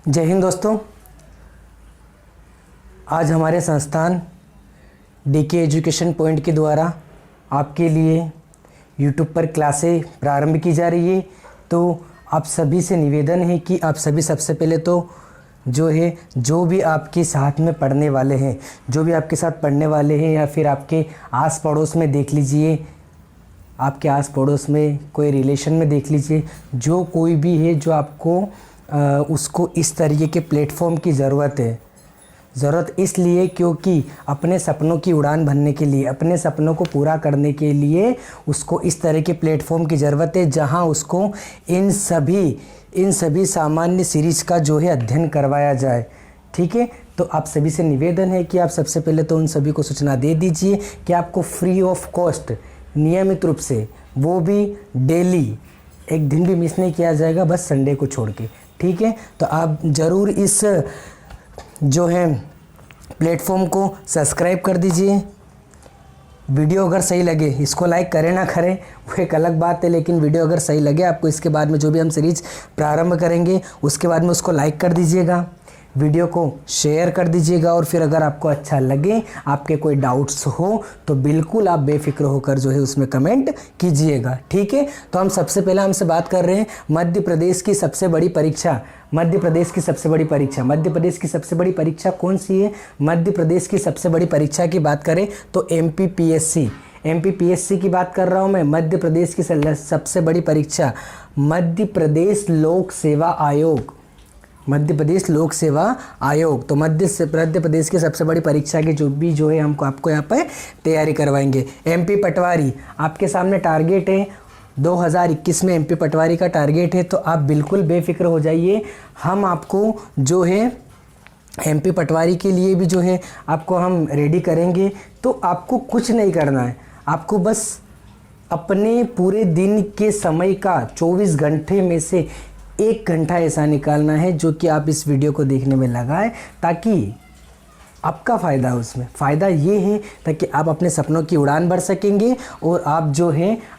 जय हिंद दोस्तों। आज हमारे संस्थान डीके एजुकेशन पॉइंट के द्वारा आपके लिए यूट्यूब पर क्लासें प्रारंभ की जा रही है। तो आप सभी से निवेदन है कि आप सभी सबसे पहले तो जो भी आपके साथ में पढ़ने वाले हैं, जो भी आपके साथ पढ़ने वाले हैं या फिर आपके आस पड़ोस में देख लीजिए, आपके आस पड़ोस में कोई रिलेशन में देख लीजिए, जो कोई भी है जो आपको उसको इस तरीके के प्लेटफॉर्म की ज़रूरत इसलिए क्योंकि अपने सपनों की उड़ान भरने के लिए, अपने सपनों को पूरा करने के लिए उसको इस तरह के प्लेटफॉर्म की ज़रूरत है जहां उसको इन सभी सामान्य सीरीज़ का अध्ययन करवाया जाए। ठीक है, तो आप सभी से निवेदन है कि आप सबसे पहले तो उन सभी को सूचना दे दीजिए कि आपको फ्री ऑफ कॉस्ट नियमित रूप से, वो भी डेली, एक दिन भी मिस नहीं किया जाएगा, बस संडे को छोड़ के। ठीक है, तो आप ज़रूर इस प्लेटफॉर्म को सब्सक्राइब कर दीजिए। वीडियो अगर सही लगे, इसको लाइक करें ना करें वो एक अलग बात है, लेकिन वीडियो अगर सही लगे आपको, इसके बाद में जो भी हम सीरीज प्रारंभ करेंगे उसके बाद में उसको लाइक कर दीजिएगा, वीडियो को शेयर कर दीजिएगा। और फिर अगर आपको अच्छा लगे, आपके कोई डाउट्स हो तो बिल्कुल आप बेफिक्र होकर उसमें कमेंट कीजिएगा। ठीक है, तो हम सबसे पहले हमसे बात कर रहे हैं मध्य प्रदेश की सबसे बड़ी परीक्षा। मध्य प्रदेश की सबसे बड़ी परीक्षा कौन सी है? मध्य प्रदेश की सबसे बड़ी परीक्षा की बात करें तो एमपीपीएससी की बात कर रहा हूँ मैं। मध्य प्रदेश की सबसे बड़ी परीक्षा मध्य प्रदेश लोक सेवा आयोग। तो मध्य प्रदेश की सबसे बड़ी परीक्षा की जो है हमको आपको यहाँ पर तैयारी करवाएंगे। एमपी पटवारी आपके सामने टारगेट है, 2021 में एमपी पटवारी का टारगेट है, तो आप बिल्कुल बेफिक्र हो जाइए। हम आपको एमपी पटवारी के लिए भी आपको हम रेडी करेंगे। तो आपको कुछ नहीं करना है, आपको बस अपने पूरे दिन के समय का 24 घंटे में से 1 घंटा ऐसा निकालना है जो कि आप इस वीडियो को देखने में लगाएं, ताकि आपका फ़ायदा हो। उसमें फ़ायदा ये है ताकि आप अपने सपनों की उड़ान भर सकेंगे और आप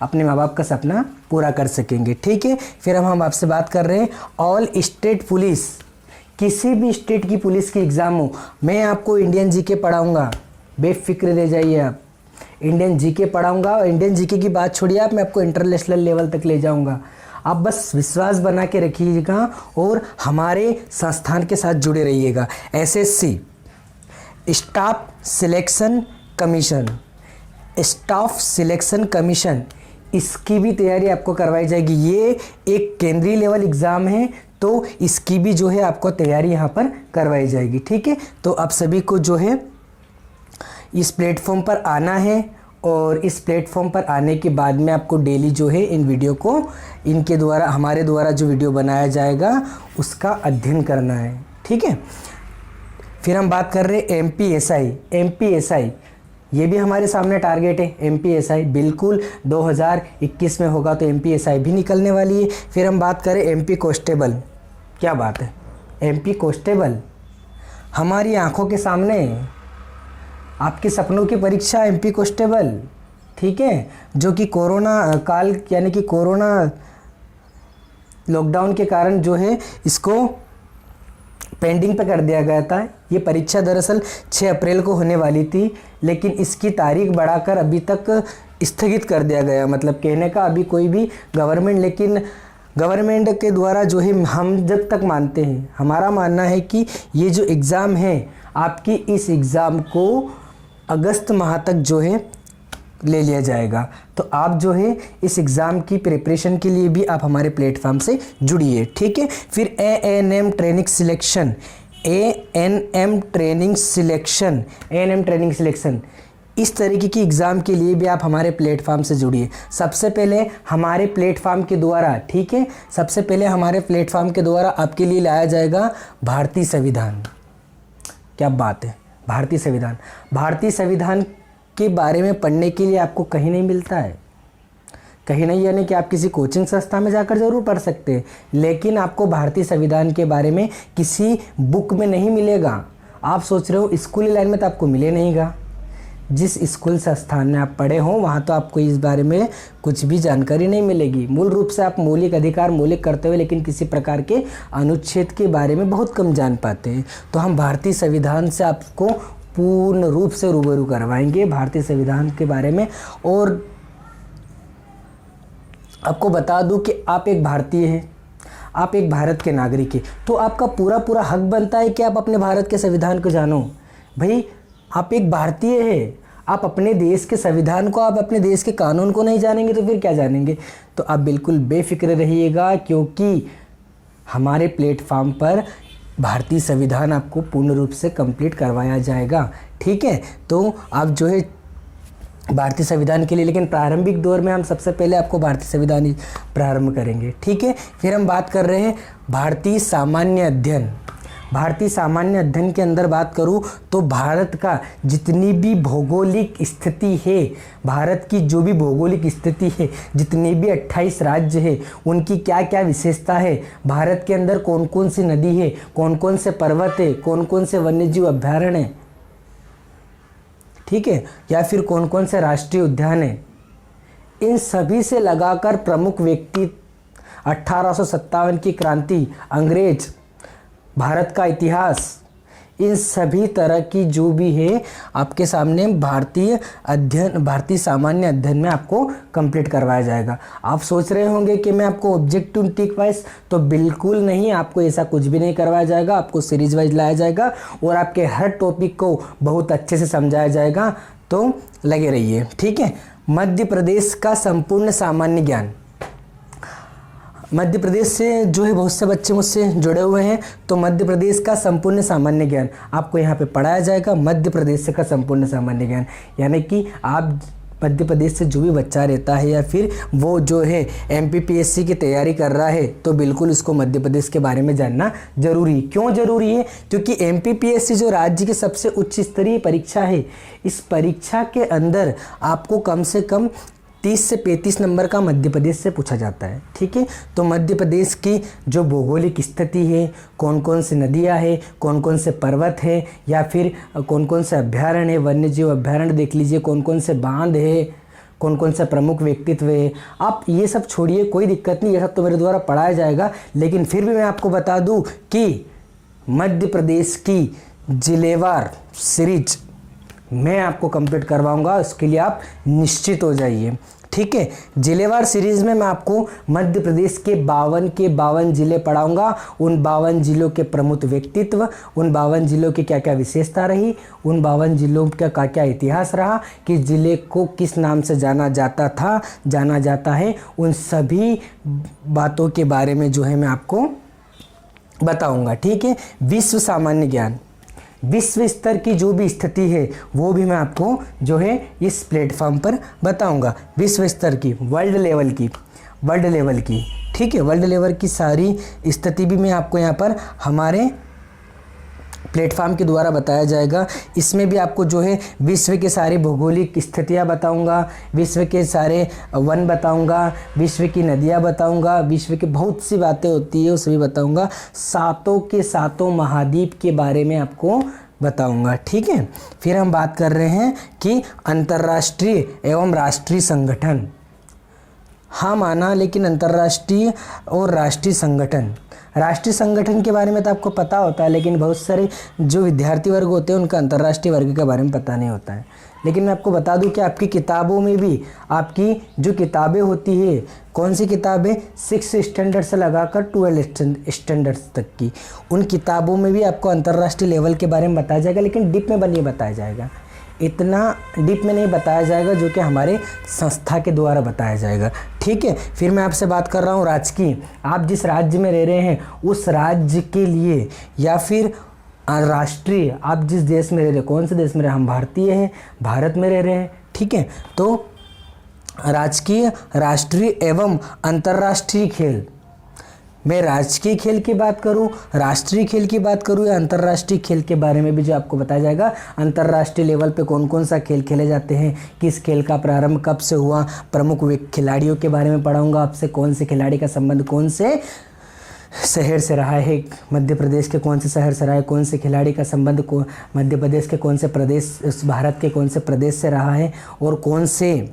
अपने माँ बाप का सपना पूरा कर सकेंगे। ठीक है, फिर हम आपसे बात कर रहे हैं ऑल स्टेट पुलिस। किसी भी स्टेट की पुलिस की एग्ज़ाम हो, मैं आपको इंडियन जीके पढ़ाऊँगा, बेफिक्र रह जाइए आप। इंडियन जीके पढ़ाऊँगा, और इंडियन जीके की बात छोड़िए आप, मैं आपको इंटरनेशनल लेवल तक ले जाऊँगा। आप बस विश्वास बना के रखिएगा और हमारे संस्थान के साथ जुड़े रहिएगा। एसएससी स्टाफ सिलेक्शन कमीशन, इसकी भी तैयारी आपको करवाई जाएगी। ये एक केंद्रीय लेवल एग्ज़ाम है, तो इसकी भी आपको तैयारी यहाँ पर करवाई जाएगी। ठीक है, तो आप सभी को इस प्लेटफॉर्म पर आना है, और इस प्लेटफॉर्म पर आने के बाद में आपको डेली इन वीडियो को हमारे द्वारा जो वीडियो बनाया जाएगा उसका अध्ययन करना है। ठीक है, फिर हम बात कर रहे हैं एमपीएसआई। ये भी हमारे सामने टारगेट है। एमपीएसआई बिल्कुल 2021 में होगा, तो एमपीएसआई भी निकलने वाली है। फिर हम बात करें एमपी कांस्टेबल। क्या बात है, एमपी कांस्टेबल हमारी आंखों के सामने, आपके सपनों की परीक्षा एमपी कांस्टेबल। ठीक है, जो कि कोरोना काल यानी कि कोरोना लॉकडाउन के कारण इसको पेंडिंग पे कर दिया गया था। ये परीक्षा दरअसल 6 अप्रैल को होने वाली थी, लेकिन इसकी तारीख बढ़ाकर अभी तक स्थगित कर दिया गया। मतलब कहने का अभी कोई भी गवर्नमेंट के द्वारा हम जब तक मानते हैं, हमारा मानना है कि ये जो एग्ज़ाम है आपकी, इस एग्ज़ाम को अगस्त माह तक ले लिया जाएगा। तो आप इस एग्ज़ाम की प्रिपरेशन के लिए भी आप हमारे प्लेटफॉर्म से जुड़िए। ठीक है, फिर एएनएम ट्रेनिंग सिलेक्शन, इस तरीके की एग्ज़ाम के लिए भी आप हमारे प्लेटफॉर्म से जुड़िए। सबसे पहले हमारे प्लेटफॉर्म के द्वारा, ठीक है, सबसे पहले हमारे प्लेटफॉर्म के द्वारा आपके लिए लाया जाएगा भारतीय संविधान। क्या बात है, भारतीय संविधान के बारे में पढ़ने के लिए आपको कहीं नहीं मिलता है। कहीं नहीं, यानी कि आप किसी कोचिंग संस्था में जाकर ज़रूर पढ़ सकते हैं, लेकिन आपको भारतीय संविधान के बारे में किसी बुक में नहीं मिलेगा। आप सोच रहे हो स्कूली लाइन में तो आपको मिले नहींगा, जिस स्कूल संस्थान में आप पढ़े हों वहाँ तो आपको इस बारे में कुछ भी जानकारी नहीं मिलेगी। मूल रूप से आप मौलिक अधिकार मौलिक करते हुए लेकिन किसी प्रकार के अनुच्छेद के बारे में बहुत कम जान पाते हैं। तो हम भारतीय संविधान से आपको पूर्ण रूप से रूबरू करवाएंगे भारतीय संविधान के बारे में। और आपको बता दूं कि आप एक भारतीय हैं, आप एक भारत के नागरिक हैं, तो आपका पूरा पूरा हक बनता है कि आप अपने भारत के संविधान को जानो। भाई आप एक भारतीय हैं, आप अपने देश के संविधान को, आप अपने देश के कानून को नहीं जानेंगे तो फिर क्या जानेंगे। तो आप बिल्कुल बेफिक्र रहिएगा, क्योंकि हमारे प्लेटफॉर्म पर भारतीय संविधान आपको पूर्ण रूप से कंप्लीट करवाया जाएगा। ठीक है, तो आप जो है भारतीय संविधान के लिए, लेकिन प्रारंभिक दौर में हम सबसे पहले आपको भारतीय संविधान ही प्रारंभ करेंगे। ठीक है, फिर हम बात कर रहे हैं भारतीय सामान्य अध्ययन। भारतीय सामान्य अध्ययन के अंदर बात करूं तो भारत का जितनी भी भौगोलिक स्थिति है, भारत की जो भी भौगोलिक स्थिति है, जितने भी 28 राज्य है, उनकी क्या क्या विशेषता है, भारत के अंदर कौन कौन सी नदी है, कौन कौन से पर्वत है, कौन कौन से वन्यजीव अभ्यारण्य है, ठीक है, या फिर कौन कौन से राष्ट्रीय उद्यान है, इन सभी से लगाकर प्रमुख व्यक्ति 1857 की क्रांति, अंग्रेज, भारत का इतिहास, इन सभी तरह की जो भी है आपके सामने भारतीय सामान्य अध्ययन में आपको कंप्लीट करवाया जाएगा। आप सोच रहे होंगे कि मैं आपको ऑब्जेक्टिव टिक वाइज, तो बिल्कुल नहीं, आपको ऐसा कुछ भी नहीं करवाया जाएगा। आपको सीरीज वाइज लाया जाएगा और आपके हर टॉपिक को बहुत अच्छे से समझाया जाएगा, तो लगे रहिए। ठीक है, मध्य प्रदेश का संपूर्ण सामान्य ज्ञान। मध्य प्रदेश से जो है बहुत से बच्चे मुझसे जुड़े हुए हैं, तो मध्य प्रदेश का संपूर्ण सामान्य ज्ञान आपको यहाँ पे पढ़ाया जाएगा। मध्य प्रदेश का संपूर्ण सामान्य ज्ञान, यानी कि आप मध्य प्रदेश से जो भी बच्चा रहता है या फिर वो जो है MPPSC की तैयारी कर रहा है, तो बिल्कुल उसको मध्य प्रदेश के बारे में जानना जरूरी। क्यों ज़रूरी है? क्योंकि MPPSC जो राज्य की सबसे उच्च स्तरीय परीक्षा है, इस परीक्षा के अंदर आपको कम से कम 30 से 35 नंबर का मध्य प्रदेश से पूछा जाता है। ठीक है, तो मध्य प्रदेश की जो भौगोलिक स्थिति है, कौन कौन सी नदियाँ हैं, कौन कौन से पर्वत है, या फिर कौन कौन से अभ्यारण्य है, वन्यजीव अभ्यारण्य देख लीजिए, कौन कौन से बांध है, कौन कौन से प्रमुख व्यक्तित्व है, आप ये सब छोड़िए, कोई दिक्कत नहीं, ये सब तो मेरे द्वारा पढ़ाया जाएगा। लेकिन फिर भी मैं आपको बता दूँ कि मध्य प्रदेश की जिलेवार सीरीज मैं आपको कंप्लीट करवाऊंगा, उसके लिए आप निश्चित हो जाइए। ठीक है, जिलेवार सीरीज़ में मैं आपको मध्य प्रदेश के 52 ज़िले पढ़ाऊंगा, उन 52 ज़िलों के प्रमुख व्यक्तित्व, उन 52 ज़िलों की क्या क्या विशेषता रही, उन 52 ज़िलों का क्या क्या इतिहास रहा, किस ज़िले को किस नाम से जाना जाता था, जाना जाता है, उन सभी बातों के बारे में जो है मैं आपको बताऊँगा। ठीक है, विश्व सामान्य ज्ञान, विश्व स्तर की जो भी स्थिति है वो भी मैं आपको जो है इस प्लेटफॉर्म पर बताऊंगा। विश्व स्तर की, वर्ल्ड लेवल की, ठीक है, वर्ल्ड लेवल की सारी स्थिति भी मैं आपको यहाँ पर हमारे प्लेटफॉर्म के द्वारा बताया जाएगा। इसमें भी आपको जो है विश्व के सारे भौगोलिक स्थितियाँ बताऊंगा, विश्व के सारे वन बताऊंगा, विश्व की नदियाँ बताऊंगा, विश्व की बहुत सी बातें होती है उसे भी बताऊंगा, सातों के सातों महाद्वीप के बारे में आपको बताऊंगा। ठीक है, फिर हम बात कर रहे हैं कि अंतर्राष्ट्रीय एवं राष्ट्रीय संगठन। हाँ माना, लेकिन अंतर्राष्ट्रीय और राष्ट्रीय संगठन, राष्ट्रीय संगठन के बारे में तो आपको पता होता है, लेकिन बहुत सारे जो विद्यार्थी वर्ग होते हैं उनका अंतर्राष्ट्रीय वर्ग के बारे में पता नहीं होता है। लेकिन मैं आपको बता दूं कि आपकी किताबों में भी, आपकी जो किताबें होती है, कौन सी किताबें, 6 स्टैंडर्ड से लगाकर 12 स्टैंडर्ड तक की, उन किताबों में भी आपको अंतर्राष्ट्रीय लेवल के बारे में बताया जाएगा, लेकिन डीप में नहीं बताया जाएगा, इतना डीप में नहीं बताया जाएगा जो कि हमारे संस्था के द्वारा बताया जाएगा। ठीक है, फिर मैं आपसे बात कर रहा हूँ राजकीय, आप जिस राज्य में रह रहे हैं उस राज्य के लिए, या फिर राष्ट्रीय, आप जिस देश में रह रहे हैं, कौन से देश में रहे, हम भारतीय हैं, भारत में रह रहे हैं। ठीक है, तो राजकीय, राष्ट्रीय एवं अंतर्राष्ट्रीय खेल, मैं राजकीय खेल की बात करूं, राष्ट्रीय खेल की बात करूं या अंतर्राष्ट्रीय खेल के बारे में भी जो आपको बताया जाएगा। अंतर्राष्ट्रीय लेवल पे कौन कौन सा खेल खेले जाते हैं, किस खेल का प्रारंभ कब से हुआ, प्रमुख खिलाड़ियों के बारे में पढ़ाऊंगा आपसे, कौन से खिलाड़ी का संबंध कौन से शहर से रहा है, मध्य प्रदेश के कौन से शहर से रहा है, कौन से खिलाड़ी का संबंध को मध्य प्रदेश के कौन से प्रदेश, भारत के कौन से प्रदेश से रहा है, और कौन से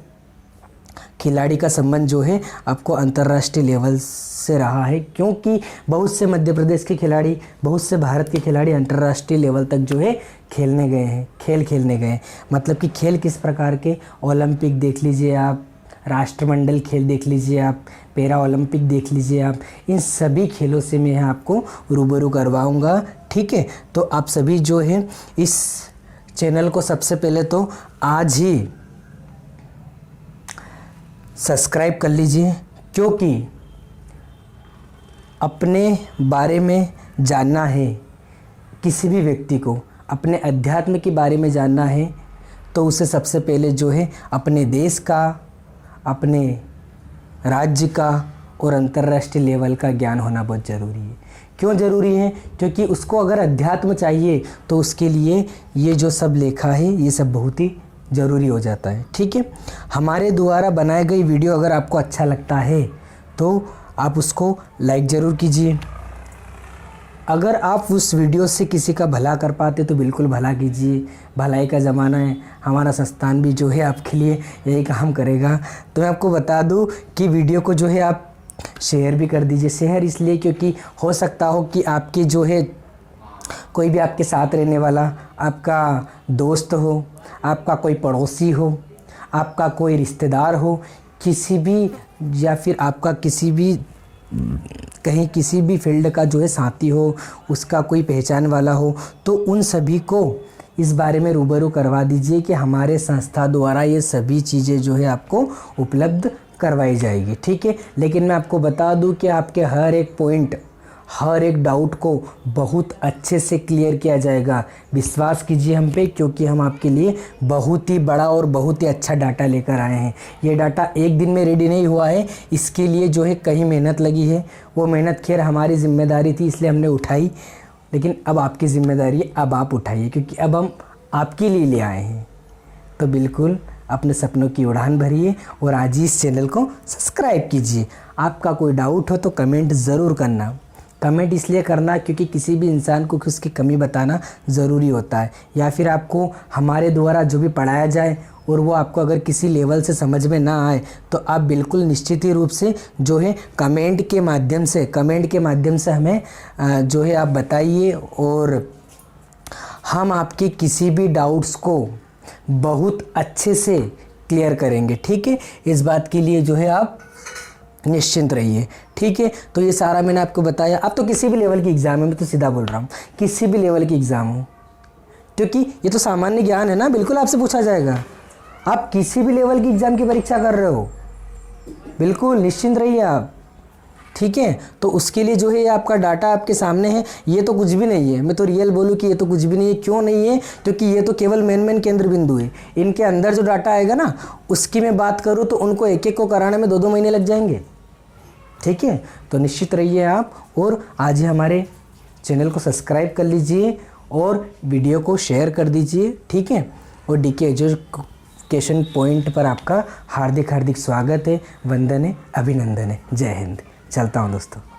खिलाड़ी का संबंध जो है आपको अंतर्राष्ट्रीय लेवल से रहा है, क्योंकि बहुत से मध्य प्रदेश के खिलाड़ी, बहुत से भारत के खिलाड़ी अंतर्राष्ट्रीय लेवल तक जो है खेलने गए हैं, खेल खेलने गए हैं। मतलब कि खेल किस प्रकार के, ओलंपिक देख लीजिए आप, राष्ट्रमंडल खेल देख लीजिए आप, पैरा ओलंपिक देख लीजिए आप, इन सभी खेलों से मैं आपको रूबरू करवाऊंगा। ठीक है, तो आप सभी जो है इस चैनल को सबसे पहले तो आज ही सब्सक्राइब कर लीजिए, क्योंकि अपने बारे में जानना है, किसी भी व्यक्ति को अपने अध्यात्म के बारे में जानना है तो उसे सबसे पहले जो है अपने देश का, अपने राज्य का और अंतर्राष्ट्रीय लेवल का ज्ञान होना बहुत ज़रूरी है। क्यों ज़रूरी है? क्योंकि उसको अगर अध्यात्म चाहिए तो उसके लिए ये जो सब लेखा है ये सब बहुत ही ज़रूरी हो जाता है। ठीक है, हमारे द्वारा बनाई गई वीडियो अगर आपको अच्छा लगता है तो आप उसको लाइक ज़रूर कीजिए। अगर आप उस वीडियो से किसी का भला कर पाते तो बिल्कुल भला कीजिए, भलाई का ज़माना है, हमारा संस्थान भी जो है आपके लिए यही काम करेगा। तो मैं आपको बता दूं कि वीडियो को जो है आप शेयर भी कर दीजिए। शेयर इसलिए क्योंकि हो सकता हो कि आपके जो है कोई भी आपके साथ रहने वाला, आपका दोस्त हो, आपका कोई पड़ोसी हो, आपका कोई रिश्तेदार हो, किसी भी, या फिर आपका किसी भी कहीं किसी भी फील्ड का जो है साथी हो, उसका कोई पहचान वाला हो, तो उन सभी को इस बारे में रूबरू करवा दीजिए कि हमारे संस्था द्वारा ये सभी चीज़ें जो है आपको उपलब्ध करवाई जाएगी। ठीक है, लेकिन मैं आपको बता दूं कि आपके हर एक पॉइंट, हर एक डाउट को बहुत अच्छे से क्लियर किया जाएगा। विश्वास कीजिए हम पे, क्योंकि हम आपके लिए बहुत ही बड़ा और बहुत ही अच्छा डाटा लेकर आए हैं। ये डाटा एक दिन में रेडी नहीं हुआ है, इसके लिए जो है कहीं मेहनत लगी है। वो मेहनत खैर हमारी जिम्मेदारी थी इसलिए हमने उठाई, लेकिन अब आपकी जिम्मेदारी है, अब आप उठाइए, क्योंकि अब हम आपके लिए ले आए हैं। तो बिल्कुल अपने सपनों की उड़ान भरिए और आज ही इस चैनल को सब्सक्राइब कीजिए। आपका कोई डाउट हो तो कमेंट ज़रूर करना। कमेंट इसलिए करना क्योंकि किसी भी इंसान को उसकी कमी बताना ज़रूरी होता है, या फिर आपको हमारे द्वारा जो भी पढ़ाया जाए और वो आपको अगर किसी लेवल से समझ में ना आए तो आप बिल्कुल निश्चित ही रूप से जो है कमेंट के माध्यम से हमें जो है आप बताइए, और हम आपके किसी भी डाउट्स को बहुत अच्छे से क्लियर करेंगे। ठीक है, इस बात के लिए जो है आप निश्चिंत रहिए। ठीक है, तो ये सारा मैंने आपको बताया। अब तो किसी भी लेवल की एग्ज़ाम है, मैं तो सीधा बोल रहा हूँ, किसी भी लेवल की एग्ज़ाम हो, क्योंकि ये तो सामान्य ज्ञान है ना, बिल्कुल आपसे पूछा जाएगा। आप किसी भी लेवल की एग्ज़ाम की परीक्षा कर रहे हो, बिल्कुल निश्चिंत रहिए आप। ठीक है, तो उसके लिए जो है ये आपका डाटा आपके सामने है। ये तो कुछ भी नहीं है, मैं तो रियल बोलूँ कि ये तो कुछ भी नहीं है। क्यों नहीं है? क्योंकि ये तो केवल मेन केंद्र बिंदु है। इनके अंदर जो डाटा आएगा ना, उसकी मैं बात करूँ तो उनको एक एक को कराने में 2-2 महीने लग जाएंगे। ठीक है, तो निश्चित रहिए आप, और आज ही हमारे चैनल को सब्सक्राइब कर लीजिए और वीडियो को शेयर कर दीजिए। ठीक है, और डीके एजुकेशन पॉइंट पर आपका हार्दिक स्वागत है, वंदन है, अभिनंदन है। जय हिंद। चलता हूँ दोस्तों।